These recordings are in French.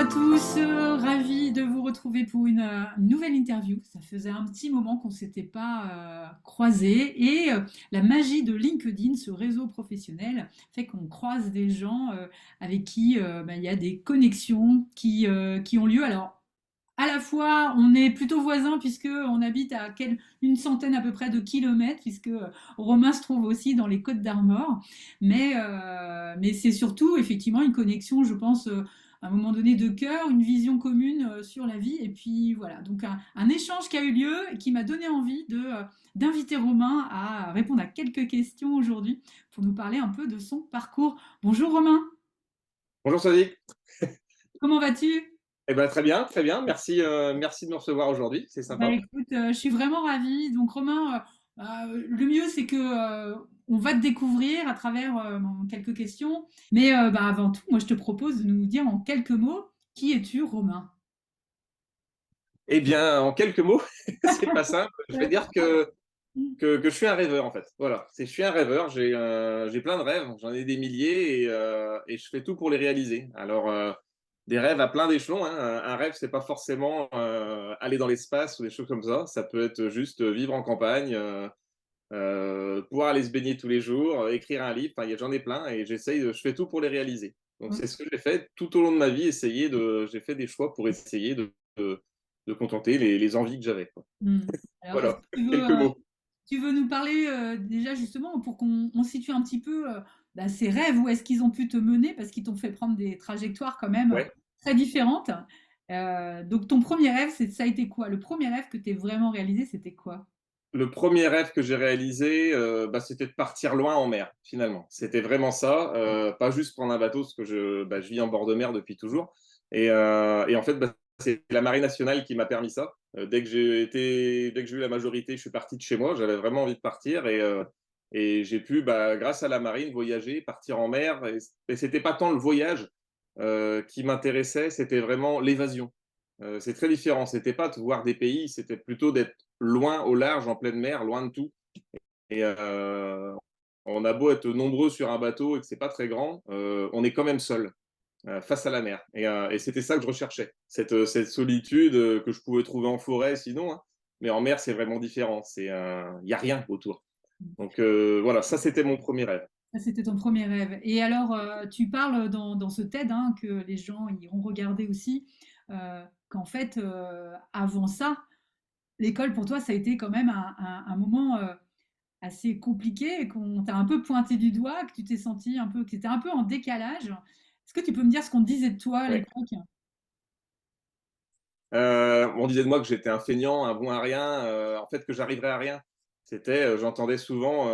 à tous, ravi de vous retrouver pour une nouvelle interview. Ça faisait un petit moment qu'on ne s'était pas croisés et la magie de LinkedIn, ce réseau professionnel, fait qu'on croise des gens avec qui il y a des connexions qui ont lieu. Alors, à la fois, on est plutôt voisins puisque on habite à une centaine à peu près de kilomètres, puisque Romain se trouve aussi dans les Côtes d'Armor. Mais c'est surtout effectivement une connexion, je pense, à un moment donné de cœur, une vision commune sur la vie. Et puis voilà, donc un échange qui a eu lieu et qui m'a donné envie d'inviter Romain à répondre à quelques questions aujourd'hui pour nous parler un peu de son parcours. Bonjour Romain, Bonjour Sadiq. comment vas-tu? Eh ben, très bien, très bien. Merci, merci de nous recevoir aujourd'hui. C'est Bah sympa. écoute, je suis vraiment ravie. Donc Romain, le mieux c'est que on va te découvrir à travers quelques questions. Mais avant tout, moi je te propose de nous dire en quelques mots, qui es-tu, Romain? Eh bien, en quelques mots, c'est pas simple. Je vais Ouais. dire que je suis un rêveur, en fait. Voilà, je suis un rêveur. J'ai plein de rêves. J'en ai des milliers et je fais tout pour les réaliser. Alors, des rêves à plein d'échelons, hein. Un rêve, c'est pas forcément aller dans l'espace ou des choses comme ça. Ça peut être juste vivre en campagne, pouvoir aller se baigner tous les jours, écrire un livre. Enfin, j'en ai plein et je fais tout pour les réaliser. Donc, c'est ce que j'ai fait tout au long de ma vie, j'ai fait des choix pour essayer de contenter les envies que j'avais, quoi. Hmm. Alors, est-ce Voilà, que tu veux, quelques mots. tu veux nous parler déjà justement pour qu'on situe un petit peu ces rêves, où est-ce qu'ils ont pu te mener, parce qu'ils t'ont fait prendre des trajectoires quand même Ouais. très différentes. Donc ton premier rêve, ça a été quoi? Le premier rêve que tu as vraiment réalisé, c'était quoi? Le premier rêve que j'ai réalisé, c'était de partir loin en mer, finalement. C'était vraiment ça, pas juste prendre un bateau, parce que je vis en bord de mer depuis toujours. Et en fait, c'est la marine nationale qui m'a permis ça. Dès que j'ai eu la majorité, je suis parti de chez moi. J'avais vraiment envie de partir et j'ai pu, grâce à la marine, voyager, partir en mer. Et c'était pas tant le voyage qui m'intéressait, c'était vraiment l'évasion. C'est très différent. C'était pas de voir des pays, c'était plutôt d'être loin au large, en pleine mer, loin de tout. Et on a beau être nombreux sur un bateau et que c'est pas très grand, on est quand même seul face à la mer. Et c'était ça que je recherchais, cette solitude que je pouvais trouver en forêt sinon, hein. Mais en mer, c'est vraiment différent. Il y a rien autour. Donc voilà, ça c'était mon premier rêve. Ça, c'était ton premier rêve. Et alors, tu parles dans ce TED, hein, que les gens iront regarder aussi, qu'en fait, avant ça, l'école pour toi, ça a été quand même un moment assez compliqué, et qu'on t'a un peu pointé du doigt, que tu t'es senti un peu, que tu étais un peu en décalage. Est-ce que tu peux me dire ce qu'on te disait de toi à Ouais. l'époque? On disait de moi que j'étais un feignant, un bon à rien, en fait que j'arriverais à rien. J'entendais souvent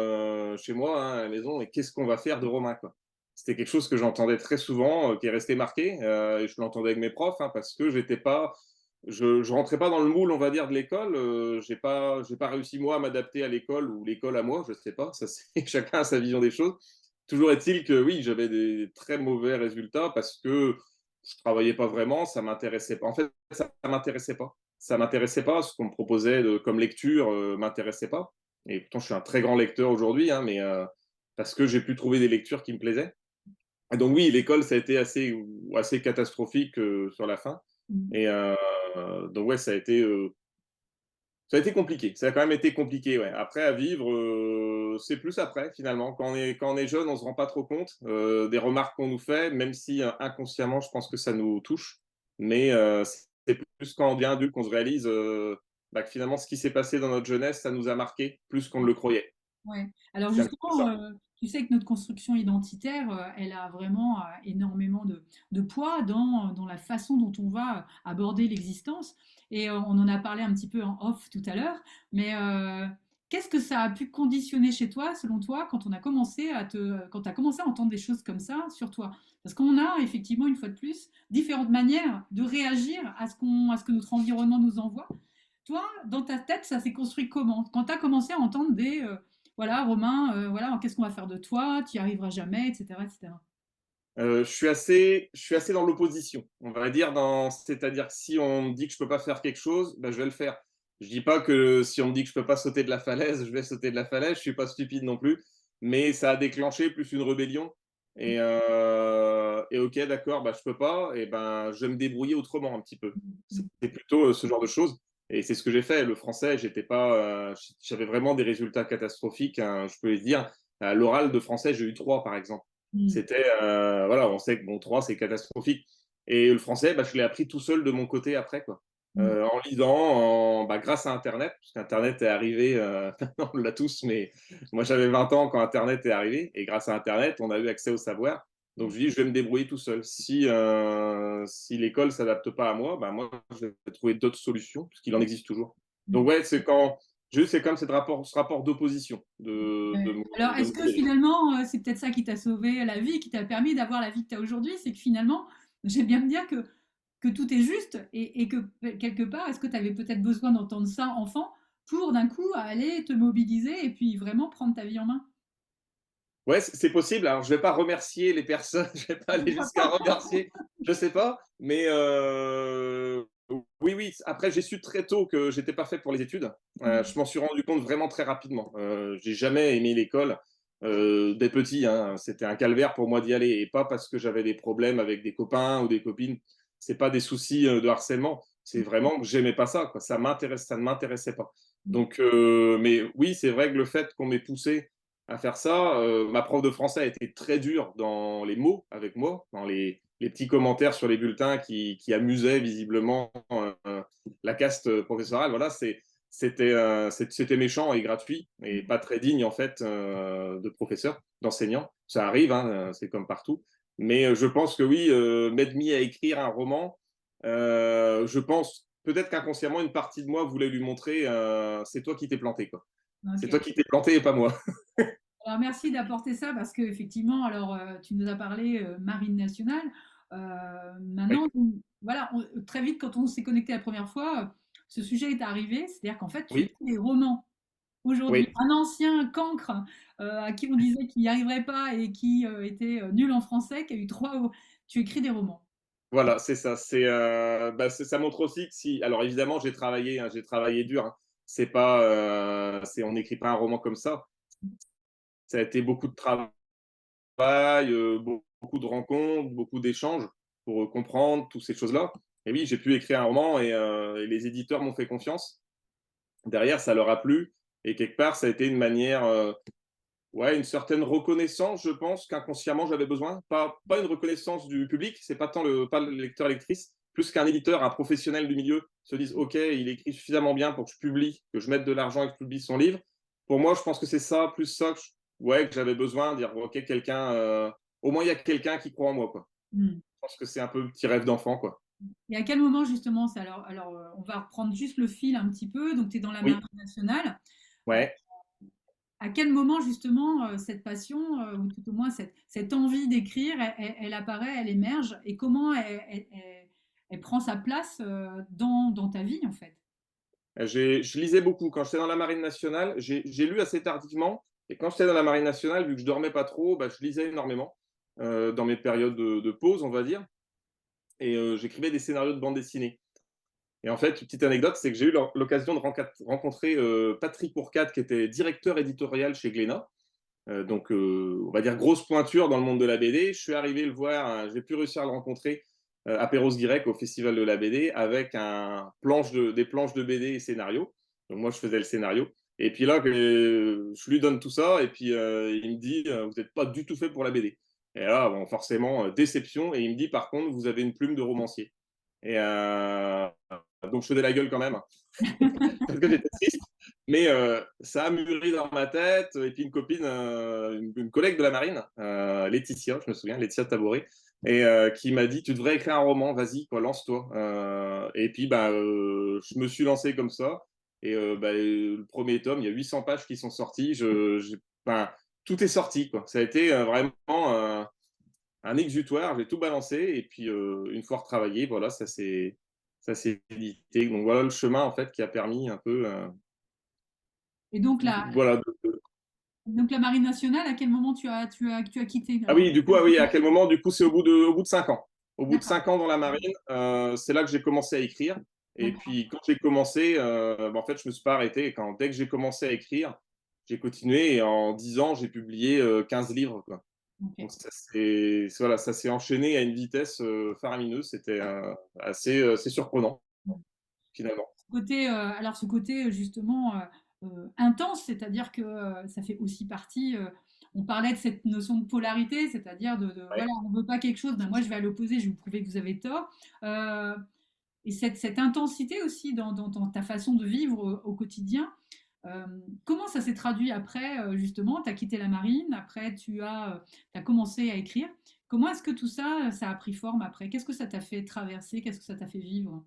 chez moi, hein, à la maison, et qu'est-ce qu'on va faire de Romain, quoi. C'était quelque chose que j'entendais très souvent, qui est resté marqué, et je l'entendais avec mes profs, hein, parce que je rentrais pas dans le moule, on va dire, de l'école. J'ai pas réussi moi à m'adapter à l'école ou l'école à moi, je sais pas. Ça, c'est chacun a sa vision des choses. Toujours est-il que oui, j'avais des très mauvais résultats parce que je travaillais pas vraiment, ça m'intéressait pas. En fait, ça m'intéressait pas. Ça m'intéressait pas. Ce qu'on me proposait comme lecture m'intéressait pas. Et pourtant, je suis un très grand lecteur aujourd'hui, hein, mais parce que j'ai pu trouver des lectures qui me plaisaient. Et donc oui, l'école, ça a été assez catastrophique sur la fin. Et donc ouais, ça a été compliqué. Ça a quand même été compliqué, ouais. Après, à vivre, c'est plus après, finalement. Quand on est jeune, on se rend pas trop compte des remarques qu'on nous fait, même si inconsciemment, je pense que ça nous touche. Mais c'est plus quand on devient adulte qu'on se réalise que finalement, ce qui s'est passé dans notre jeunesse, ça nous a marqué plus qu'on ne le croyait. Ouais. Alors C'est un petit peu justement, ça. tu sais que notre construction identitaire, elle a vraiment énormément de poids dans la façon dont on va aborder l'existence. Et on en a parlé un petit peu en off tout à l'heure, mais qu'est-ce que ça a pu conditionner chez toi, selon toi, quand quand tu as commencé à entendre des choses comme ça sur toi? Parce qu'on a effectivement, une fois de plus, différentes manières de réagir à ce que notre environnement nous envoie. Toi, dans ta tête, ça s'est construit comment? Quand tu as commencé à entendre voilà, Romain, voilà, qu'est-ce qu'on va faire de toi? Tu n'y arriveras jamais, etc., etc. Je suis assez dans l'opposition, on va dire, c'est-à-dire que si on me dit que je peux pas faire quelque chose, je vais le faire. Je dis pas que si on me dit que je peux pas sauter de la falaise, je vais sauter de la falaise. Je suis pas stupide non plus, mais ça a déclenché plus une rébellion. Et ok, d'accord, bah, je peux pas, et ben, je vais me débrouiller autrement un petit peu. C'est plutôt ce genre de choses. Et c'est ce que j'ai fait. Le français, j'étais pas, j'avais vraiment des résultats catastrophiques, hein, je peux le dire. À l'oral de français, j'ai eu 3, par exemple. Mm. C'était, voilà, on sait que bon, 3, c'est catastrophique. Et le français, bah, je l'ai appris tout seul de mon côté après, quoi. Mm. En lisant, bah, grâce à Internet, parce qu'Internet est arrivé, on l'a tous, mais moi j'avais 20 ans quand Internet est arrivé, et grâce à Internet, on a eu accès au savoir. Donc je dis, je vais me débrouiller tout seul. Si l'école ne s'adapte pas à moi, bah, moi, je vais trouver d'autres solutions, puisqu'il en existe toujours. Donc Mm. ouais, c'est comme ce rapport d'opposition Alors, de est-ce me que libérer. finalement, c'est peut-être ça qui t'a sauvé la vie, qui t'a permis d'avoir la vie que tu as aujourd'hui? C'est que finalement, j'aime bien me dire que tout est juste et que quelque part, est-ce que tu avais peut-être besoin d'entendre ça enfant pour d'un coup aller te mobiliser et puis vraiment prendre ta vie en main? Ouais, c'est possible. Alors, je vais pas remercier les personnes, je vais pas aller jusqu'à remercier, je sais pas, mais oui, oui. Après, j'ai su très tôt que j'étais pas fait pour les études. Mm. Je m'en suis rendu compte vraiment très rapidement. J'ai jamais aimé l'école des petits, hein. C'était un calvaire pour moi d'y aller, et pas parce que j'avais des problèmes avec des copains ou des copines. C'est pas des soucis de harcèlement. C'est vraiment que j'aimais pas ça, quoi. Ça ne m'intéressait pas. Donc, mais oui, c'est vrai que le fait qu'on m'ait poussé à faire ça. Ma prof de français a été très dure dans les mots avec moi, dans les petits commentaires sur les bulletins qui amusaient visiblement la caste professorale. Voilà, c'était méchant et gratuit et pas très digne en fait de professeur, d'enseignant. Ça arrive, hein, c'est comme partout. Mais je pense que oui, m'être mis à écrire un roman, je pense peut-être qu'inconsciemment une partie de moi voulait lui montrer c'est toi qui t'es planté, quoi. C'est Ok. toi qui t'es planté et pas moi. Alors merci d'apporter ça parce qu'effectivement, alors tu nous as parlé Marine nationale. Oui, Maintenant, voilà, très vite quand on s'est connecté la première fois, ce sujet est arrivé, c'est-à-dire qu'en fait, tu oui, écris des romans aujourd'hui. oui. Un ancien cancre à qui on disait qu'il n'y arriverait pas et qui était nul en français, qui a eu trois, tu écris des romans. Voilà, c'est ça. Ça montre aussi que si. Alors évidemment, j'ai travaillé, hein, j'ai travaillé dur, hein. C'est pas, on n'écrit pas un roman comme ça. Ça a été beaucoup de travail, beaucoup de rencontres, beaucoup d'échanges pour comprendre toutes ces choses-là. Et oui, j'ai pu écrire un roman et les éditeurs m'ont fait confiance. Derrière, ça leur a plu. Et quelque part, ça a été une manière, ouais, une certaine reconnaissance, je pense, qu'inconsciemment j'avais besoin. Pas une reconnaissance du public, c'est pas le lecteur-lectrice, plus qu'un éditeur, un professionnel du milieu se dise OK, il écrit suffisamment bien pour que je publie, que je mette de l'argent et que je publie son livre. Pour moi, je pense que c'est ça, plus ça ouais, que j'avais besoin, dire OK, quelqu'un, au moins il y a quelqu'un qui croit en moi, quoi. Hmm. Je pense que c'est un peu le petit rêve d'enfant, quoi. Et à quel moment justement, on va reprendre juste le fil un petit peu. Donc tu es dans la Oui, Marine nationale. Euh, ouais. À quel moment justement cette passion, ou tout au moins cette envie d'écrire, elle apparaît, elle émerge, et comment elle prend sa place dans ta vie en fait? Je lisais beaucoup. Quand j'étais dans la Marine nationale, j'ai lu assez tardivement. Et quand j'étais dans la Marine nationale, vu que je dormais pas trop, bah, je lisais énormément dans mes périodes de pause, on va dire. Et j'écrivais des scénarios de bande dessinée. Et en fait, une petite anecdote, c'est que j'ai eu l'occasion de rencontrer Patrick Bourcade, qui était directeur éditorial chez Glénat. Donc, on va dire grosse pointure dans le monde de la BD. Je suis arrivé le voir, hein, j'ai pu réussir à le rencontrer à Perros-Guirec au Festival de la BD avec des planches de BD et scénario. Donc, moi, je faisais le scénario. Et puis là, je lui donne tout ça et puis il me dit vous n'êtes pas du tout fait pour la BD. Et là, bon, forcément, déception. Et il me dit par contre, vous avez une plume de romancier. Et donc, je faisais la gueule quand même parce que j'étais triste. Mais ça a mûri dans ma tête. Et puis une copine, une collègue de la marine, Laetitia, je me souviens, Laetitia Taboré, et qui m'a dit, tu devrais écrire un roman, vas-y, quoi, lance-toi. Et puis, bah, je me suis lancé comme ça. Et bah, le premier tome, il y a 800 pages qui sont sorties. Enfin, tout est sorti, quoi. Ça a été vraiment un exutoire. J'ai tout balancé. Et puis, une fois retravaillé, voilà, ça s'est édité. Donc voilà le chemin en fait qui a permis un peu Et donc voilà. donc la Marine nationale, à quel moment tu as quitté Ah alors? oui, du coup, ah oui, à quel moment? Du coup, c'est au bout de 5 ans. Au bout de D'accord, 5 ans dans la marine, c'est là que j'ai commencé à écrire. Et d'accord. puis, quand j'ai commencé, bah, en fait, je me suis pas arrêté. Dès que j'ai commencé à écrire, j'ai continué. Et en 10 ans, j'ai publié 15 livres, quoi. OK. Donc voilà, ça s'est enchaîné à une vitesse faramineuse. C'était assez surprenant, Mmh. finalement. Alors ce côté, justement, intense, c'est-à-dire que, ça fait aussi partie, on parlait de cette notion de polarité, c'est-à-dire de Ouais. voilà, on veut pas quelque chose, ben moi je vais à l'opposé, je vais vous prouver que vous avez tort. Et cette intensité aussi dans ta façon de vivre au quotidien, comment ça s'est traduit après, justement? Tu as quitté la marine, après tu as commencé à écrire. Comment est-ce que tout ça, ça a pris forme après? Qu'est-ce que ça t'a fait traverser? Qu'est-ce que ça t'a fait vivre?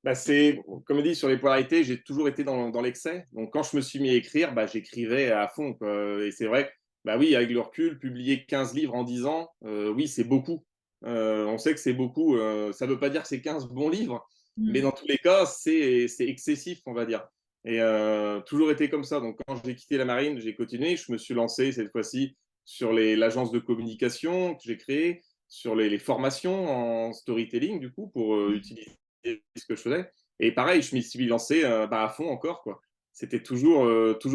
Bah, c'est comme dit sur les polarités, j'ai toujours été dans l'excès. Donc quand je me suis mis à écrire, bah, j'écrivais à fond, quoi. Et c'est vrai que, bah oui, avec le recul, publier 15 livres en 10 ans, oui, c'est beaucoup. On sait que c'est beaucoup. Ça ne veut pas dire que c'est 15 bons livres, mais Mmh. dans tous les cas, c'est excessif, on va dire. Et toujours été comme ça. Donc quand j'ai quitté la marine, j'ai continué. Je me suis lancé cette fois-ci sur l'agence de communication que j'ai créée, sur les formations en storytelling, du coup, pour utiliser ce que je faisais. Et pareil, je m'y suis lancé bah, à fond encore, quoi. C'était toujours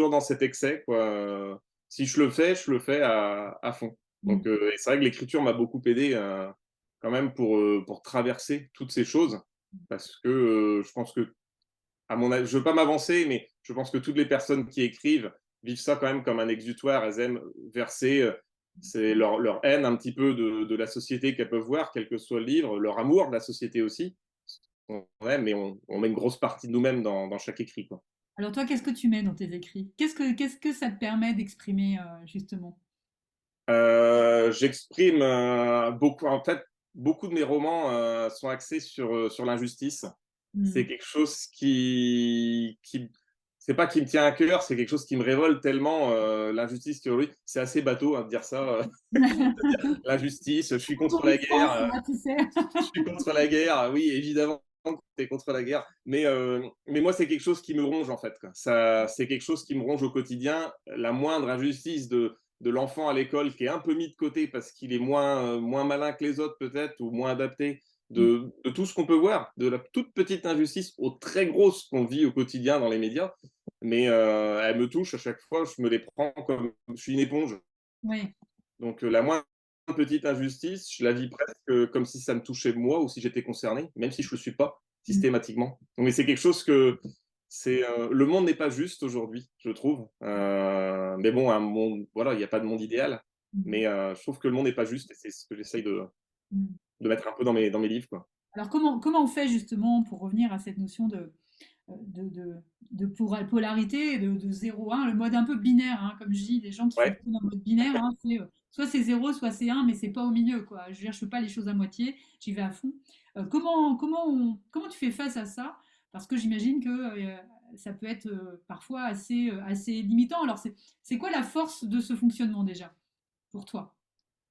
dans cet excès, quoi. Si je le fais à fond. Mmh. Donc, et c'est vrai que l'écriture m'a beaucoup aidé quand même pour traverser toutes ces choses. Parce que je pense que, à mon avis, je ne veux pas m'avancer, mais je pense que toutes les personnes qui écrivent vivent ça quand même comme un exutoire. Elles aiment verser c'est leur haine un petit peu de la société qu'elles peuvent voir, quel que soit le livre, leur amour de la société aussi. Ouais, mais on met une grosse partie de nous-mêmes dans chaque écrit, quoi. Alors toi, qu'est-ce que tu mets dans tes écrits? Qu'est-ce que ça te permet d'exprimer, justement? J'exprime beaucoup. En fait, beaucoup de mes romans sont axés sur l'injustice. Mmh. C'est quelque chose c'est pas qui me tient à cœur, c'est quelque chose qui me révolte tellement. L'injustice qui aujourd'hui, c'est assez bateau hein, de dire ça. L'injustice, je suis Quand on contre est la France, guerre. là, tu sais. Je suis contre la guerre, oui, évidemment que tu es contre la guerre, mais moi, c'est quelque chose qui me ronge, en fait, quoi. Ça, c'est quelque chose qui me ronge au quotidien. La moindre injustice de l'enfant à l'école qui est un peu mis de côté parce qu'il est moins malin que les autres, peut-être, ou moins adapté, Mmh. de tout ce qu'on peut voir, de la toute petite injustice aux très grosses qu'on vit au quotidien dans les médias. Mais elle me touche à chaque fois, je me les prends comme je suis une éponge. Oui. Donc, la moindre petite injustice, je la vis presque comme si ça me touchait moi ou si j'étais concerné, même si je ne le suis pas Mmh. systématiquement. Donc, mais c'est quelque chose le monde n'est pas juste aujourd'hui, je trouve. Mais bon, un monde, voilà, il n'y a pas de monde idéal. Mmh. Mais je trouve que le monde n'est pas juste et c'est ce que j'essaye Mmh. de mettre un peu dans mes livres, quoi. Alors comment on fait justement pour revenir à cette notion de, de, de polarité, de 0-1, le mode un peu binaire, hein, comme je dis, les gens qui Ouais. fonctionnent en mode binaire, hein, soit c'est 0, soit c'est 1, mais c'est pas au milieu, quoi. Je veux dire, je fais pas les choses à moitié, j'y vais à fond. Comment tu fais face à ça? Parce que j'imagine que ça peut être parfois assez limitant. Alors c'est quoi la force de ce fonctionnement déjà, pour toi?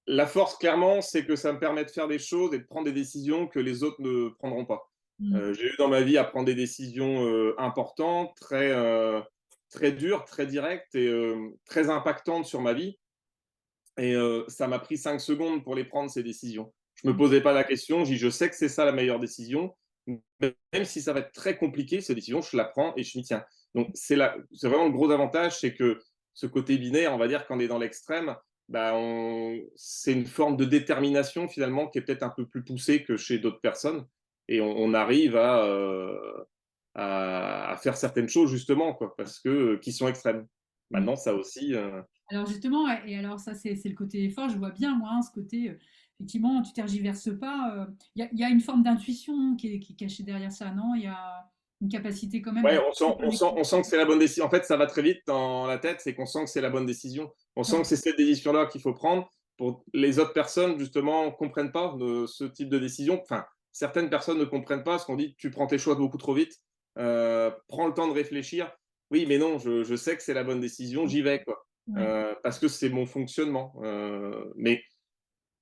La force, clairement, c'est que ça me permet de faire des choses et de prendre des décisions que les autres ne prendront pas. Mm. J'ai eu dans ma vie à prendre des décisions importantes, très dures, très directes et très impactantes sur ma vie. Et ça m'a pris 5 secondes pour les prendre, ces décisions. Je ne me posais pas la question, je dis, je sais que c'est ça la meilleure décision, même si ça va être très compliqué, cette décision, je la prends et je m'y tiens. Donc c'est vraiment le gros avantage, c'est que ce côté binaire, on va dire, quand on est dans l'extrême, bah, c'est une forme de détermination finalement qui est peut-être un peu plus poussée que chez d'autres personnes. Et on arrive à faire certaines choses justement, quoi, parce que qui sont extrêmes. Mm. Maintenant, ça aussi, Alors justement, et alors ça c'est le côté fort, je vois bien moi, hein, ce côté, effectivement, tu tergiverses pas, il y a une forme d'intuition qui est cachée derrière ça, non? Il y a une capacité quand même ouais, à on sent, on sent, connecter. on sent que c'est la bonne décision. En fait, ça va très vite dans la tête, c'est qu'on sent que c'est la bonne décision. On sent Ouais. que c'est cette décision-là qu'il faut prendre. Pour les autres personnes, justement, ne comprennent pas ce type de décision. Enfin, certaines personnes ne comprennent pas ce qu'on dit, tu prends tes choix beaucoup trop vite, prends le temps de réfléchir. Oui, mais non, je sais que c'est la bonne décision, j'y vais, quoi. Ouais. Parce que c'est mon fonctionnement. Mais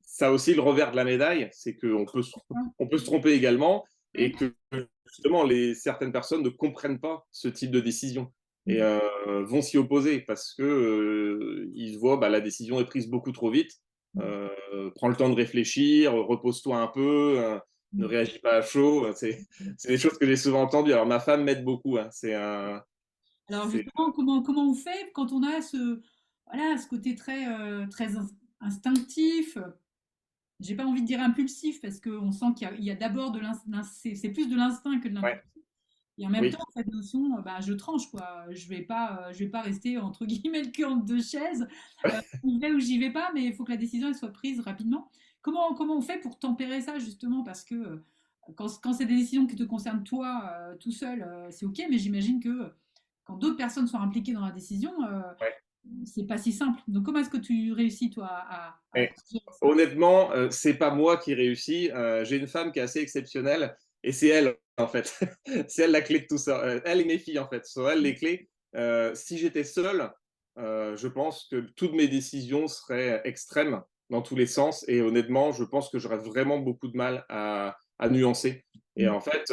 ça a aussi le revers de la médaille, c'est qu'on peut, Ah. on peut se tromper également Ouais. et que justement certaines personnes ne comprennent pas ce type de décision et Mm. vont s'y opposer parce que ils voient bah, la décision est prise beaucoup trop vite. Mm. Prends le temps de réfléchir, repose-toi un peu, ne Mm. réagis pas à chaud. C'est des choses que j'ai souvent entendues. Alors ma femme m'aide beaucoup. Hein. Alors C'est justement, comment on fait quand on a voilà, ce côté très instinctif. J'ai pas envie de dire impulsif parce qu'on sent qu'il y a d'abord c'est plus de l'instinct que de Ouais, l'impulsif. Et en même oui. temps, cette notion, bah, je tranche quoi. Je vais pas rester entre guillemets le cul entre deux chaises. J'y vais ou j'y vais pas, mais il faut que la décision elle soit prise rapidement. Comment on fait pour tempérer ça justement? Parce que quand c'est des décisions qui te concernent toi tout seul, c'est ok, mais j'imagine que quand d'autres personnes sont impliquées dans la décision, Ouais. c'est pas si simple. Donc comment est-ce que tu réussis toi à Et gérer ça? honnêtement, c'est pas moi qui réussis. J'ai une femme qui est assez exceptionnelle et c'est elle, en fait. C'est elle la clé de tout ça. Elle et mes filles, en fait, sont elles les clés. Si j'étais seul, je pense que toutes mes décisions seraient extrêmes dans tous les sens et honnêtement, je pense que j'aurais vraiment beaucoup de mal à nuancer. Et Mm. en fait,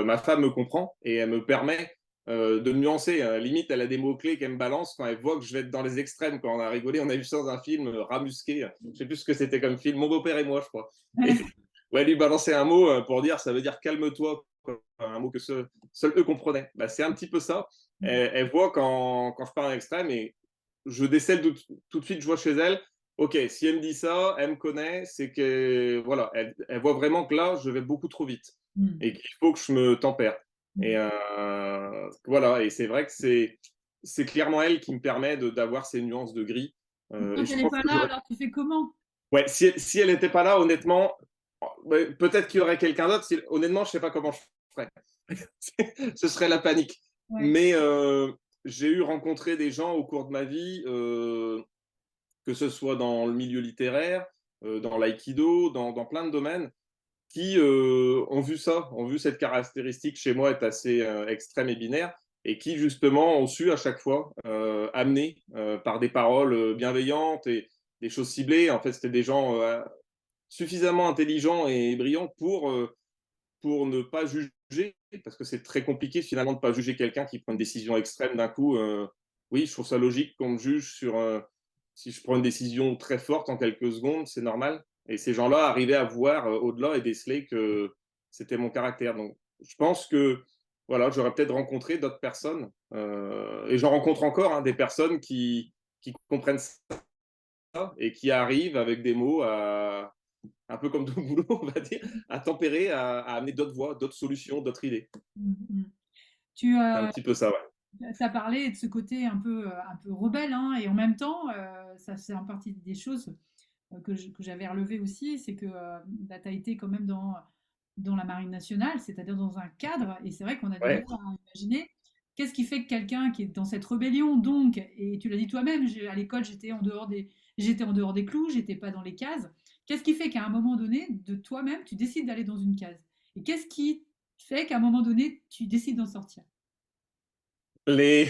ma femme me comprend et elle me permet de nuancer. Limite, elle a des mots-clés qu'elle me balance quand elle voit que je vais être dans les extrêmes. Quand on a rigolé, on a vu ça dans un film, Ramusqué. Je ne sais plus ce que c'était comme film. Mon beau-père et moi, je crois. Et ouais, lui balancer un mot pour dire, ça veut dire calme-toi. Un mot que seuls eux comprenaient. Bah, c'est un petit peu ça. Elle voit quand je pars en extrême et je décèle tout de suite, je vois chez elle. Ok, si elle me dit ça, elle me connaît, c'est que voilà, elle voit vraiment que là, je vais beaucoup trop vite Mm. et qu'il faut que je me tempère. Et Mm. voilà, et c'est vrai que c'est clairement elle qui me permet d'avoir ces nuances de gris. Et Et quand je elle n'est pense pas que là, alors tu fais comment? ouais, si elle n'était pas là, honnêtement, peut-être qu'il y aurait quelqu'un d'autre. Honnêtement, je ne sais pas comment je ferais. Ce serait la panique. Ouais. Mais j'ai eu rencontré des gens au cours de ma vie, que ce soit dans le milieu littéraire, dans l'aïkido, dans plein de domaines, qui ont vu ça, ont vu cette caractéristique chez moi être assez extrême et binaire, et qui justement ont su à chaque fois amener par des paroles bienveillantes et des choses ciblées. En fait, c'était des gens suffisamment intelligents et brillants pour ne pas juger, parce que c'est très compliqué finalement de ne pas juger quelqu'un qui prend une décision extrême d'un coup. Oui, je trouve ça logique qu'on me juge sur si je prends une décision très forte en quelques secondes, c'est normal. Et ces gens-là arrivaient à voir au-delà et déceler que c'était mon caractère. Donc, je pense que voilà, j'aurais peut-être rencontré d'autres personnes, et j'en rencontre encore hein, des personnes qui comprennent ça et qui arrivent avec des mots un peu comme dans le boulot, on va dire, à tempérer, à amener d'autres voies, d'autres solutions, d'autres idées. Mm. Mm. Tu C'est un petit peu ça, ouais. as parlé de ce côté un peu rebelle, hein, et en même temps, ça c'est en partie des choses que j'avais relevées aussi, c'est que bah, tu as été quand même dans la Marine nationale, c'est-à-dire dans un cadre, et c'est vrai qu'on a du mal Ouais. à imaginer qu'est-ce qui fait que quelqu'un qui est dans cette rébellion, donc, et tu l'as dit toi-même, à l'école j'étais en dehors des clous, j'étais pas dans les cases. Qu'est-ce qui fait qu'à un moment donné, de toi-même, tu décides d'aller dans une case? Et qu'est-ce qui fait qu'à un moment donné, tu décides d'en sortir? Les...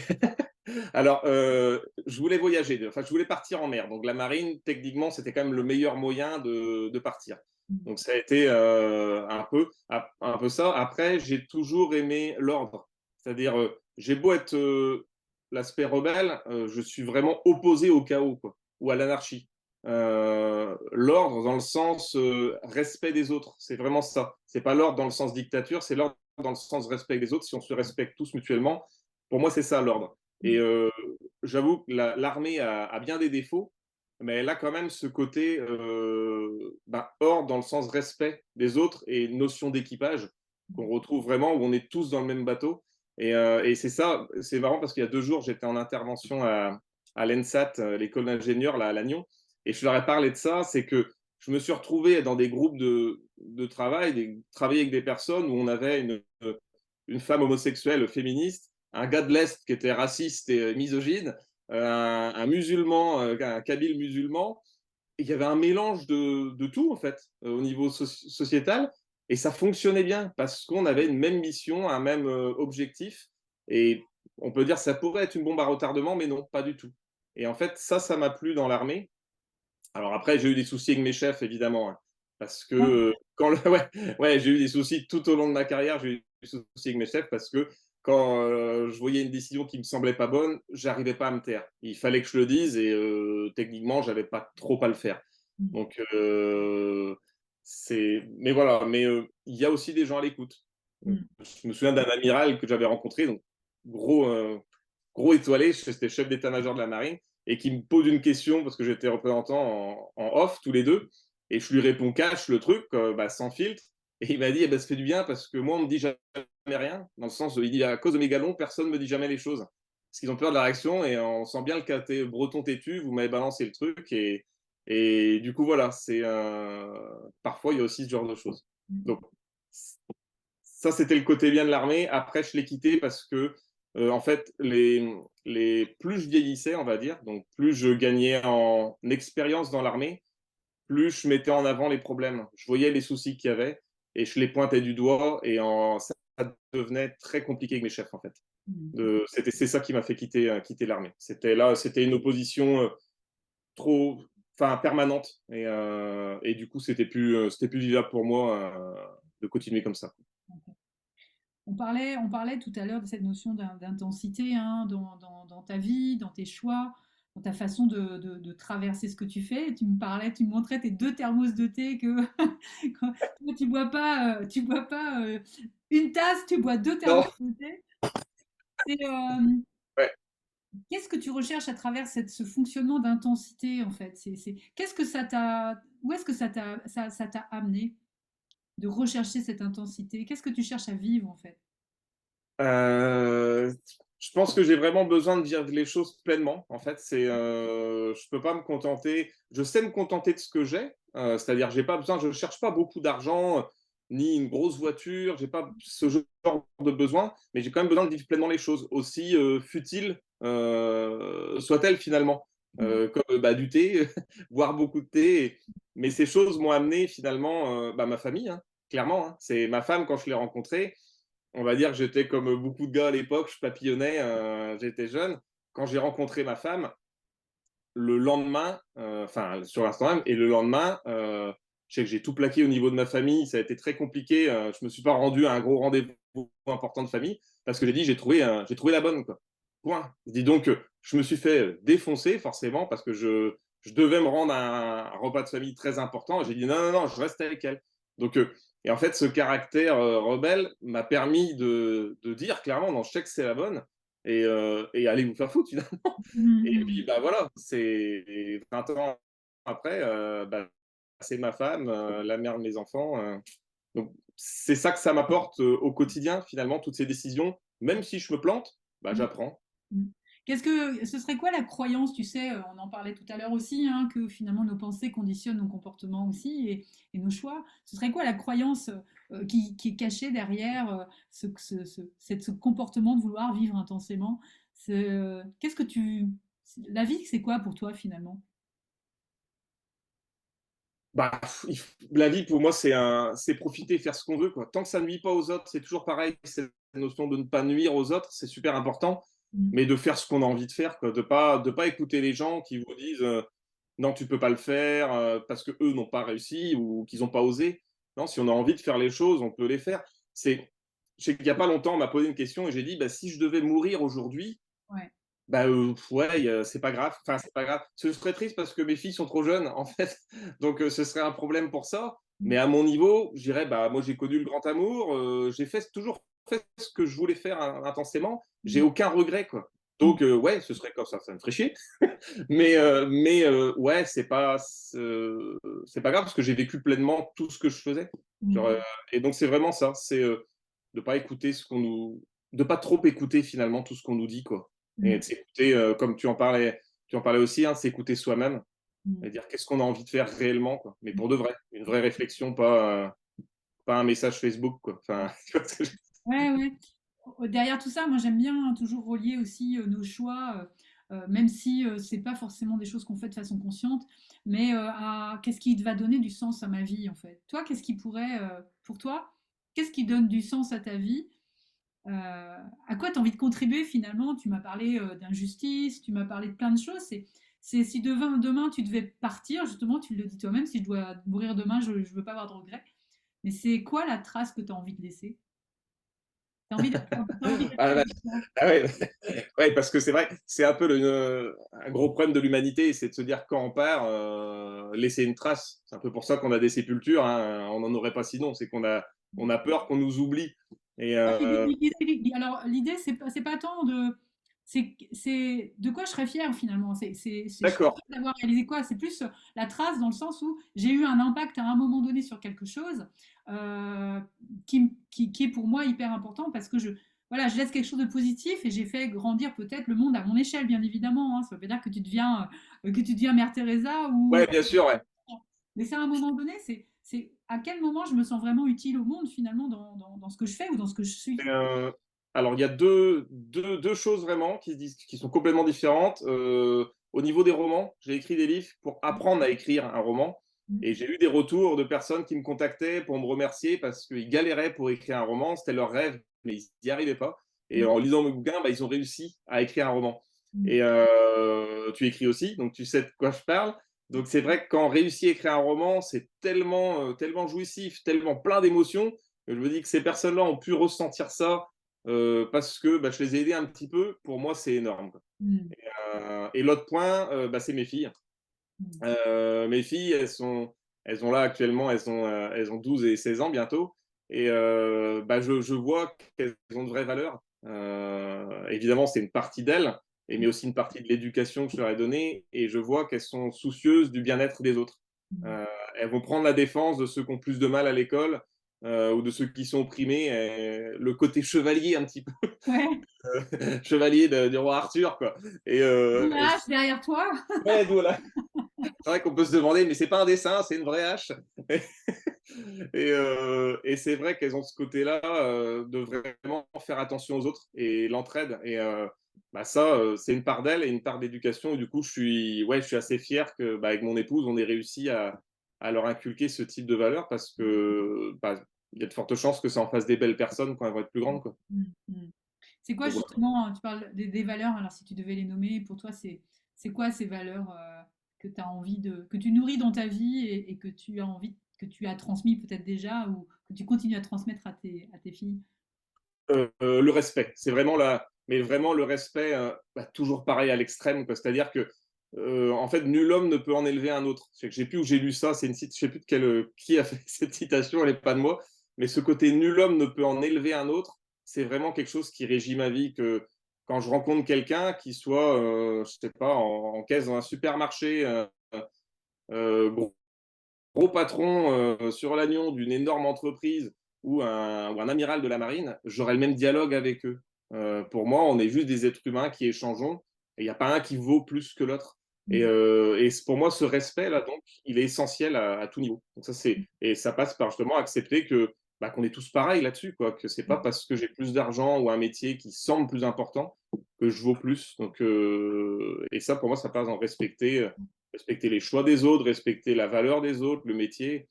Alors, je voulais voyager, enfin, je voulais partir en mer. Donc, la marine, techniquement, c'était quand même le meilleur moyen de partir. Mm. Donc, ça a été un peu ça. Après, j'ai toujours aimé l'ordre. C'est-à-dire, j'ai beau être l'aspect rebelle, je suis vraiment opposé au chaos quoi, ou à l'anarchie. L'ordre dans le sens respect des autres, c'est vraiment ça. C'est pas l'ordre dans le sens dictature, c'est l'ordre dans le sens respect des autres. Si on se respecte tous mutuellement, pour moi, c'est ça l'ordre. Et j'avoue que l'armée a bien des défauts, mais elle a quand même ce côté ordre dans le sens respect des autres et notion d'équipage qu'on retrouve vraiment où on est tous dans le même bateau. Et c'est ça, c'est marrant parce qu'il y a 2 jours, j'étais en intervention à l'ENSAT, l'école d'ingénieurs là, à Lannion, et je leur ai parlé de ça, c'est que je me suis retrouvé dans des groupes de travail, travailler avec des personnes où on avait une femme homosexuelle féministe, un gars de l'Est qui était raciste et misogyne, un musulman, un kabyle musulman. Et il y avait un mélange de tout, en fait, au niveau sociétal. Et ça fonctionnait bien parce qu'on avait une même mission, un même objectif. Et on peut dire que ça pourrait être une bombe à retardement, mais non, pas du tout. Et en fait, ça m'a plu dans l'armée. Alors après, j'ai eu des soucis avec mes chefs, évidemment, hein, parce que ouais, j'ai eu des soucis tout au long de ma carrière. J'ai eu des soucis avec mes chefs parce que quand je voyais une décision qui me semblait pas bonne, j'arrivais pas à me taire. Il fallait que je le dise et techniquement, j'avais pas trop à le faire. Mm. Donc mais voilà, mais il y a aussi des gens à l'écoute. Mm. Je me souviens d'un amiral que j'avais rencontré, donc gros, gros étoilé, c'était chef d'état-major de la marine. et qui me pose une question parce que j'étais représentant en off tous les deux. Et je lui réponds cash le truc, sans filtre. Et il m'a dit, eh ben, ça fait du bien parce que moi, on me dit jamais rien. Dans le sens où il dit, à cause de mes galons, personne ne me dit jamais les choses. Parce qu'ils ont peur de la réaction et on sent bien le côté breton têtu. Vous m'avez balancé le truc. Et du coup, voilà, parfois, il y a aussi ce genre de choses. Donc, ça, c'était le côté bien de l'armée. Après, je l'ai quitté parce que, en fait, plus je vieillissais, on va dire, donc plus je gagnais en expérience dans l'armée, plus je mettais en avant les problèmes. Je voyais les soucis qu'il y avait et je les pointais du doigt et ça devenait très compliqué avec mes chefs, en fait. C'est ça qui m'a fait quitter l'armée. C'était une opposition trop, enfin, permanente et du coup, c'était plus vivable pour moi de continuer comme ça. On parlait tout à l'heure de cette notion d'intensité, hein, dans ta vie, dans tes choix, dans ta façon de traverser ce que tu fais. Tu me montrais tes 2 thermos de thé que toi, tu bois pas, une tasse, tu bois 2 thermos Non, de thé. C'est, ouais. qu'est-ce que tu recherches à travers ce fonctionnement d'intensité, en fait? Qu'est-ce que ça t'a où est-ce que ça t'a amené de rechercher cette intensité? Qu'est-ce que tu cherches à vivre, en fait? Je pense que j'ai vraiment besoin de vivre les choses pleinement. En fait, je peux pas me contenter. Je sais me contenter de ce que j'ai, c'est-à-dire j'ai pas besoin. Je cherche pas beaucoup d'argent ni une grosse voiture. J'ai pas ce genre de besoin, mais j'ai quand même besoin de vivre pleinement les choses, aussi futiles soient-elles finalement, comme du thé, boire beaucoup de thé. Mais ces choses m'ont amené finalement ma famille, hein, clairement. Hein. C'est ma femme quand je l'ai rencontrée. On va dire que j'étais comme beaucoup de gars à l'époque, je papillonnais, j'étais jeune. Quand j'ai rencontré ma femme, le lendemain, enfin sur l'instant même, et le lendemain, je sais que j'ai tout plaqué au niveau de ma famille, ça a été très compliqué. Je me suis pas rendu à un gros rendez-vous important de famille parce que j'ai dit j'ai trouvé la bonne quoi. Point. Dis donc, je me suis fait défoncer forcément parce que je devais me rendre à un repas de famille très important. Et j'ai dit non, non, non, je reste avec elle. Donc, et en fait, ce caractère rebelle m'a permis de dire clairement, non, je sais que c'est la bonne et allez vous faire foutre finalement. Mmh Et puis, mh. voilà, c'est 20 ans après, c'est ma femme, la mère de mes enfants. Donc, c'est ça que ça m'apporte au quotidien, finalement, toutes ces décisions. Même si je me plante, Mmh. j'apprends. Mmh. Ce serait quoi la croyance, tu sais, on en parlait tout à l'heure aussi, hein, que finalement nos pensées conditionnent nos comportements aussi et nos choix. Ce serait quoi la croyance qui est cachée derrière ce comportement de vouloir vivre intensément? Qu'est-ce que la vie, c'est quoi pour toi finalement? La vie, pour moi, c'est profiter, faire ce qu'on veut, quoi. Tant que ça ne nuit pas aux autres, c'est toujours pareil. Cette notion de ne pas nuire aux autres, c'est super important. Mmh. Mais de faire ce qu'on a envie de faire, quoi. De pas écouter les gens qui vous disent non, tu peux pas le faire parce que eux n'ont pas réussi ou qu'ils n'ont pas osé. Non, si on a envie de faire les choses, on peut les faire. Je sais qu'il y a pas longtemps, on m'a posé une question et j'ai dit, si je devais mourir aujourd'hui, Ouais. ouais, c'est pas grave. Enfin, c'est pas grave. Ce serait triste parce que mes filles sont trop jeunes, en fait. Donc, ce serait un problème pour ça. Mmh. Mais à mon niveau, je dirais, moi, j'ai connu le grand amour. J'ai toujours fait ce que je voulais faire intensément. J'ai Mmh. aucun regret, quoi. Mmh. Donc, ouais, ce serait comme ça me ferait chier. Ouais, c'est pas grave parce que j'ai vécu pleinement tout ce que je faisais. Genre, Mmh. et donc, c'est vraiment ça. C'est de pas écouter de pas trop écouter finalement tout ce qu'on nous dit, quoi. Et Mmh. de s'écouter, comme tu en parlais aussi, hein, s'écouter soi-même Mmh. et dire qu'est-ce qu'on a envie de faire réellement, quoi. Mais pour de vrai, une vraie réflexion, pas un message Facebook, quoi. Enfin, tu vois ce que je Ouais, ouais. Derrière tout ça, moi j'aime bien toujours relier aussi nos choix, même si c'est pas forcément des choses qu'on fait de façon consciente, mais à qu'est-ce qui va donner du sens à ma vie en fait. Toi, qu'est-ce qui pourrait, pour toi, qu'est-ce qui donne du sens à ta vie? À quoi tu as envie de contribuer finalement? Tu m'as parlé d'injustice, tu m'as parlé de plein de choses. C'est si demain tu devais partir, justement, tu le dis toi-même, si je dois mourir demain, je ne veux pas avoir de regrets. Mais c'est quoi la trace que tu as envie de laisser? T'as envie d'être ah, quoi bah, exactement? ah ouais, ouais, parce que c'est vrai, c'est un peu un gros problème de l'humanité, c'est de se dire quand on part, laisser une trace. C'est un peu pour ça qu'on a des sépultures, hein, on n'en aurait pas sinon, c'est qu'on a peur qu'on nous oublie. Et Alors l'idée, c'est pas tant de c'est de quoi je serais fière finalement. Je serais D'accord. fière d'avoir réalisé quoi? C'est plus la trace dans le sens où j'ai eu un impact à un moment donné sur quelque chose euh, qui est pour moi hyper important parce que voilà, je laisse quelque chose de positif et j'ai fait grandir peut-être le monde à mon échelle, bien évidemment. Hein. Ça veut pas dire que tu deviens Mère Teresa ou Ouais, bien sûr, ouais. mais c'est à un moment donné, c'est à quel moment je me sens vraiment utile au monde finalement dans ce que je fais ou dans ce que je suis. Euh, alors, il y a deux choses vraiment qui sont complètement différentes. Au niveau des romans, j'ai écrit des livres pour apprendre à écrire un roman. Mm, Et j'ai eu des retours de personnes qui me contactaient pour me remercier parce qu'ils galéraient pour écrire un roman. C'était leur rêve, mais ils n'y arrivaient pas. Et mm, en lisant mes bouquins, bah, ils ont réussi à écrire un roman. mm, Et tu écris aussi, donc tu sais de quoi je parle. Donc c'est vrai que quand on réussit à écrire un roman, c'est tellement jouissif, tellement plein d'émotions. Je me dis que ces personnes-là ont pu ressentir ça parce que bah, je les ai aidés un petit peu. Pour moi, c'est énorme. Quoi. mm, Et l'autre point, bah, c'est mes filles. mm. Mes filles, elles ont là actuellement, elles ont 12 et 16 ans bientôt. Et bah, je vois qu'elles ont de vraies valeurs. Évidemment, c'est une partie d'elles, mais aussi une partie de l'éducation que je leur ai donnée. Et je vois qu'elles sont soucieuses du bien-être des autres. Mm. Euh, Elles vont prendre la défense de ceux qui ont plus de mal à l'école ou de ceux qui sont opprimés. Le côté chevalier, un petit peu, Ouais, chevalier du roi Arthur, quoi. une Et hache derrière toi. ouais, d'où la, c'est vrai qu'on peut se demander, mais c'est pas un dessin, c'est une vraie hache. Et c'est vrai qu'elles ont ce côté-là de vraiment faire attention aux autres et l'entraide. Et bah ça, c'est une part d'elle et une part d'éducation. Et du coup, je suis assez fier que, bah, avec mon épouse, on ait réussi à leur inculquer ce type de valeurs parce que bah, il y a de fortes chances que ça en fasse des belles personnes quand elles vont être plus grandes, quoi. Mm, mm. C'est quoi Donc voilà. justement, tu parles des valeurs, alors si tu devais les nommer, pour toi, c'est quoi ces valeurs que tu as envie que tu nourris dans ta vie et que tu as envie, que tu as transmis peut-être déjà ou que tu continues à transmettre à tes filles? Le respect, c'est vraiment mais vraiment le respect, bah, toujours pareil à l'extrême, quoi. C'est-à-dire que, en fait, nul homme ne peut en élever un autre. Je sais plus où j'ai lu ça, je sais plus de qui a fait cette citation, elle n'est pas de moi, mais ce côté nul homme ne peut en élever un autre, c'est vraiment quelque chose qui régit ma vie. Que quand je rencontre quelqu'un qui soit, je sais pas, en caisse dans un supermarché, gros, gros patron sur l'agnon d'une énorme entreprise ou un amiral de la marine, j'aurai le même dialogue avec eux. Pour moi, on est juste des êtres humains qui échangeons et il n'y a pas un qui vaut plus que l'autre. Mm, Et pour moi, ce respect-là, donc, il est essentiel à tout niveau. Donc et ça passe par justement accepter que bah, qu'on est tous pareils là-dessus, quoi. Que c'est pas mm, parce que j'ai plus d'argent ou un métier qui semble plus important que je vaux plus. Donc, et ça, pour moi, ça passe en respecter les choix des autres, respecter la valeur des autres, le métier.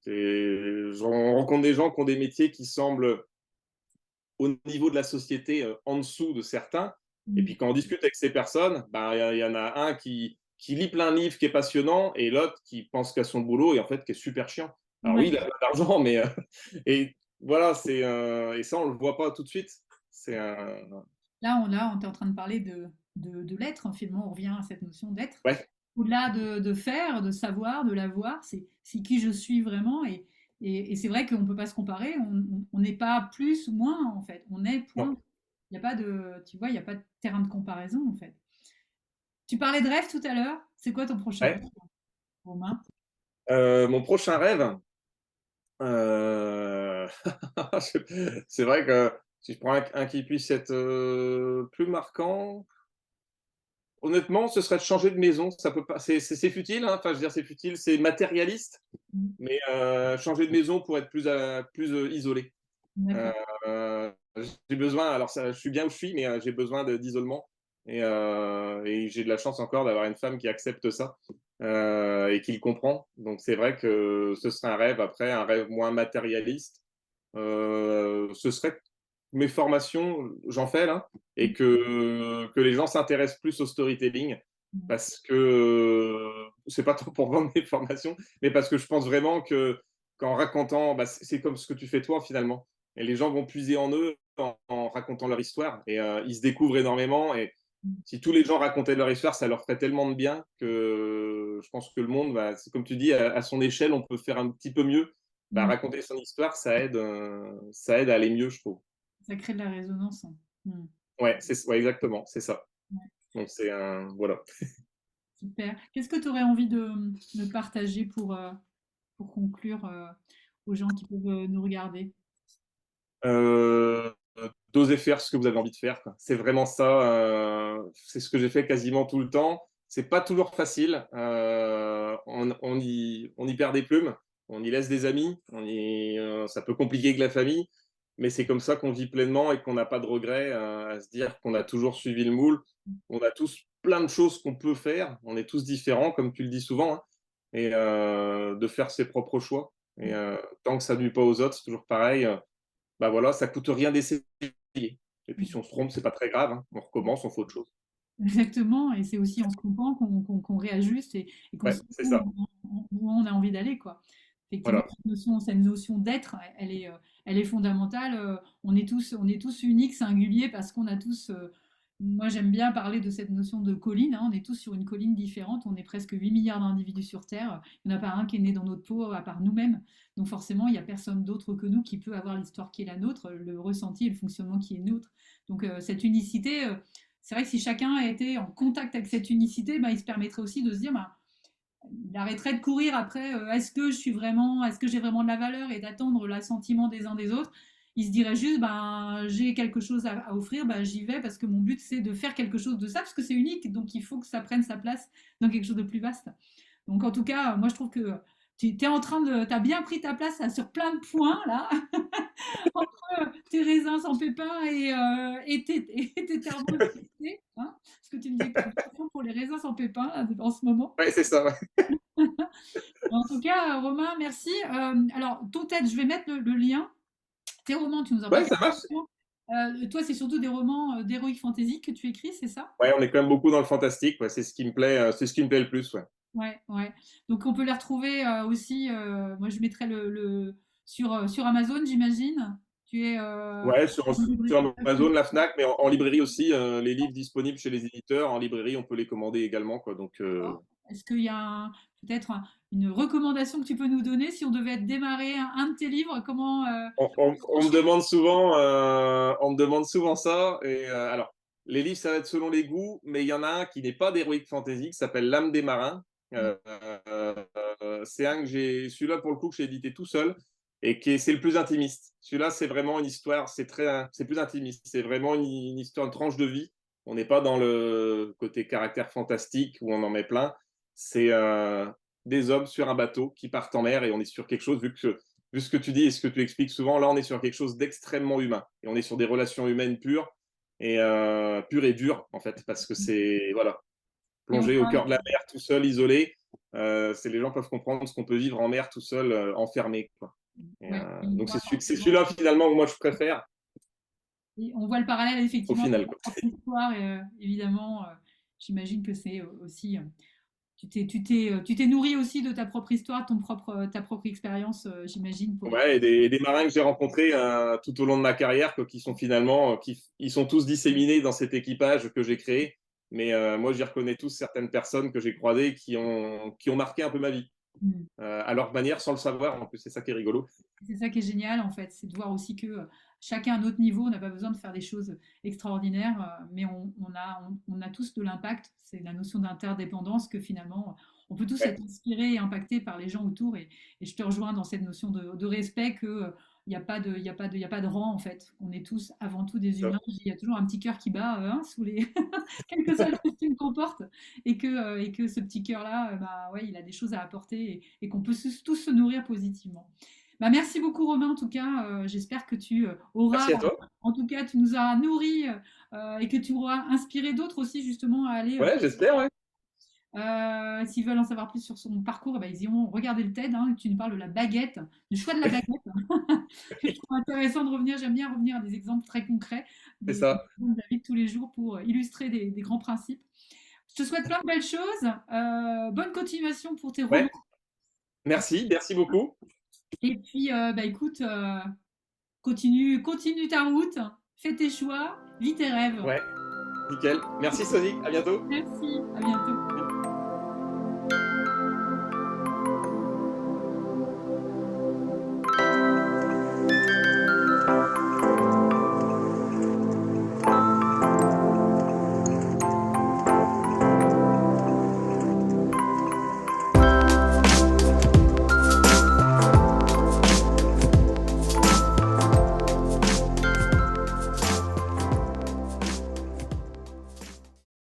On rencontre des gens qui ont des métiers qui semblent au niveau de la société en dessous de certains. Et mm. puis quand on discute avec ces personnes, bah, y en a un qui lit plein de livres, qui est passionnant, et l'autre qui pense qu'à son boulot et en fait qui est super chiant. Alors oui, Ouais. il a pas d'argent, mais et voilà, et ça on le voit pas tout de suite. C'est un Là, on est en train de parler de l'être, hein, finalement, on revient à cette notion d'être. ouais, Au-delà de faire, de savoir, de l'avoir, c'est qui je suis vraiment. Et c'est vrai qu'on ne peut pas se comparer, on n'est pas plus ou moins, en fait. On est non, point. Il n'y a pas de, tu vois, il n'y a pas de terrain de comparaison, en fait. Tu parlais de rêve tout à l'heure. C'est quoi ton prochain ouais. rêve, Romain? Mon prochain rêve, c'est vrai que si je prends un qui puisse être plus marquant, honnêtement, ce serait de changer de maison. Ça peut pas, c'est futile, hein. Enfin, je veux dire, c'est futile, c'est matérialiste, Mm. mais changer de maison pour être plus isolé. Euh, D'accord. j'ai besoin, alors ça, je suis bien où je suis, mais j'ai besoin d'isolement. Et j'ai de la chance encore d'avoir une femme qui accepte ça et qui le comprend. Donc c'est vrai que ce serait un rêve, après, un rêve moins matérialiste. Ce serait que mes formations, j'en fais là, et que les gens s'intéressent plus au storytelling Mm. parce que c'est pas tant pour vendre mes formations, mais parce que je pense vraiment que qu'en racontant, bah, c'est comme ce que tu fais toi finalement. Et les gens vont puiser en eux en racontant leur histoire et ils se découvrent énormément. Et Mm. si tous les gens racontaient leur histoire, ça leur ferait tellement de bien que je pense que le monde, bah, c'est comme tu dis, à son échelle, on peut faire un petit peu mieux. Bah, Mm. raconter son histoire, ça aide à aller mieux, je trouve. Ça crée de la résonance, hein. Mm. Ouais, ouais, exactement, c'est ça. Ouais, Donc c'est un voilà. super. Qu'est-ce que tu aurais envie de partager pour conclure aux gens qui peuvent nous regarder? Euh, D'oser faire ce que vous avez envie de faire, quoi. C'est vraiment ça. C'est ce que j'ai fait quasiment tout le temps. C'est pas toujours facile. On y perd des plumes, on y laisse des amis, ça peut compliquer avec la famille, mais c'est comme ça qu'on vit pleinement et qu'on n'a pas de regrets à se dire qu'on a toujours suivi le moule. On a tous plein de choses qu'on peut faire. On est tous différents, comme tu le dis souvent, hein, et de faire ses propres choix. Et tant que ça ne nuit pas aux autres, c'est toujours pareil. Bah voilà, ça coûte rien d'essayer. Et puis si on se trompe, c'est pas très grave, hein. On recommence, on fait autre chose. Exactement, et c'est aussi en se trompant qu'on réajuste et qu'on Ouais, sait c'est ça. où on a envie d'aller, quoi. Effectivement, Voilà. cette notion d'être, elle est fondamentale. On est tous uniques, singuliers, parce qu'on a tous. Moi, j'aime bien parler de cette notion de colline, hein. On est tous sur une colline différente. On est presque 8 milliards d'individus sur Terre. Il n'y en a pas un qui est né dans notre peau à part nous-mêmes. Donc, forcément, il n'y a personne d'autre que nous qui peut avoir l'histoire qui est la nôtre, le ressenti et le fonctionnement qui est nôtre. Donc, cette unicité. C'est vrai que si chacun était en contact avec cette unicité, bah, il se permettrait aussi de se dire, bah, il arrêterait de courir après est-ce que j'ai vraiment de la valeur et d'attendre l'assentiment des uns des autres. Il se dirait juste, ben, j'ai quelque chose à offrir, ben, j'y vais parce que mon but c'est de faire quelque chose de ça, parce que c'est unique, donc il faut que ça prenne sa place dans quelque chose de plus vaste. Donc en tout cas, moi je trouve que tu es en train de, t'as bien pris ta place là, sur plein de points là, entre tes raisins sans pépins et tes thermos électriques, hein, parce que tu me disais que tu étais pour les raisins sans pépins là, en ce moment. Ouais, c'est ça. Ouais. En tout cas, Romain, merci. Alors, ton TED, je vais mettre le lien. Tes romans, tu nous en Ouais, parles. ça marche. Toi, c'est surtout des romans d'heroic fantasy que tu écris, c'est ça? Ouais, on est quand même beaucoup dans le fantastique. Ouais, c'est ce qui me plaît, c'est ce qui me plaît le plus. Ouais. Ouais, ouais. Donc, on peut les retrouver aussi. Moi, je mettrai sur Amazon, j'imagine. Tu es Ouais, en sur librairie. Amazon, la Fnac, mais en librairie aussi, les livres disponibles chez les éditeurs, en librairie, on peut les commander également, quoi. Donc, Est-ce qu'il y a peut-être une recommandation que tu peux nous donner si on devait démarrer un de tes livres? Comment on me demande souvent ça. Et alors, les livres, ça va être selon les goûts, mais il y en a un qui n'est pas d'heroic fantasy, qui s'appelle L'âme des marins. C'est un que celui-là pour le coup que j'ai édité tout seul et c'est le plus intimiste. Celui-là, c'est vraiment une histoire, c'est plus intimiste. C'est vraiment une histoire, une tranche de vie. On n'est pas dans le côté caractère fantastique où on en met plein. C'est des hommes sur un bateau qui partent en mer et on est sur quelque chose, vu ce que tu dis et ce que tu expliques souvent, là, on est sur quelque chose d'extrêmement humain. Et on est sur des relations humaines pures et dures, en fait, parce que c'est, voilà, et on plonger au parle cœur de la mer, tout seul, isolé. Les gens peuvent comprendre ce qu'on peut vivre en mer, tout seul, enfermé, quoi. Et, ouais, donc, c'est celui-là, finalement, où moi, je préfère, et on voit le parallèle au effectivement avec final, ta quoi. propre histoire. Et, évidemment, j'imagine que c'est aussi tu t'es nourri aussi de ta propre histoire, ta propre expérience, j'imagine, pour Ouais, écrire. et des marins que j'ai rencontrés tout au long de ma carrière, quoi, qui sont finalement, ils sont tous disséminés dans cet équipage que j'ai créé. Mais moi, j'y reconnais tous certaines personnes que j'ai croisées qui ont marqué un peu ma vie, Mm. à leur manière, sans le savoir. En plus, c'est ça qui est rigolo. C'est ça qui est génial en fait, c'est de voir aussi que chacun à notre niveau, on n'a pas besoin de faire des choses extraordinaires, mais on a tous de l'impact. C'est la notion d'interdépendance que finalement, on peut tous Ouais, être inspirés et impactés par les gens autour. Et je te rejoins dans cette notion de respect que il n'y a pas de, il y a pas de, il y a pas de rang en fait. On est tous avant tout des ça. humains. Il y a toujours un petit cœur qui bat hein, sous les, quel que soit le costume qu'on porte, et que ce petit cœur-là, bah ouais, il a des choses à apporter et qu'on peut tous se nourrir positivement. Bah, merci beaucoup Romain, en tout cas, j'espère que tu auras, Merci à toi. en tout cas, tu nous auras nourris et que tu auras inspiré d'autres aussi justement à aller, Ouais, j'espère, ouais. s'ils veulent en savoir plus sur son parcours, bah, ils iront regarder le TED, hein, tu nous parles de la baguette, du choix de la baguette, que je trouve intéressant de revenir, j'aime bien revenir à des exemples très concrets, C'est des ça. exemples de la vie de tous les jours pour illustrer des grands principes. Je te souhaite plein de belles choses, bonne continuation pour tes romans, Ouais, merci beaucoup. et puis bah, écoute, continue ta route, fais tes choix, vis tes rêves. Ouais, nickel. Merci, Sonic. À bientôt. Merci, à bientôt.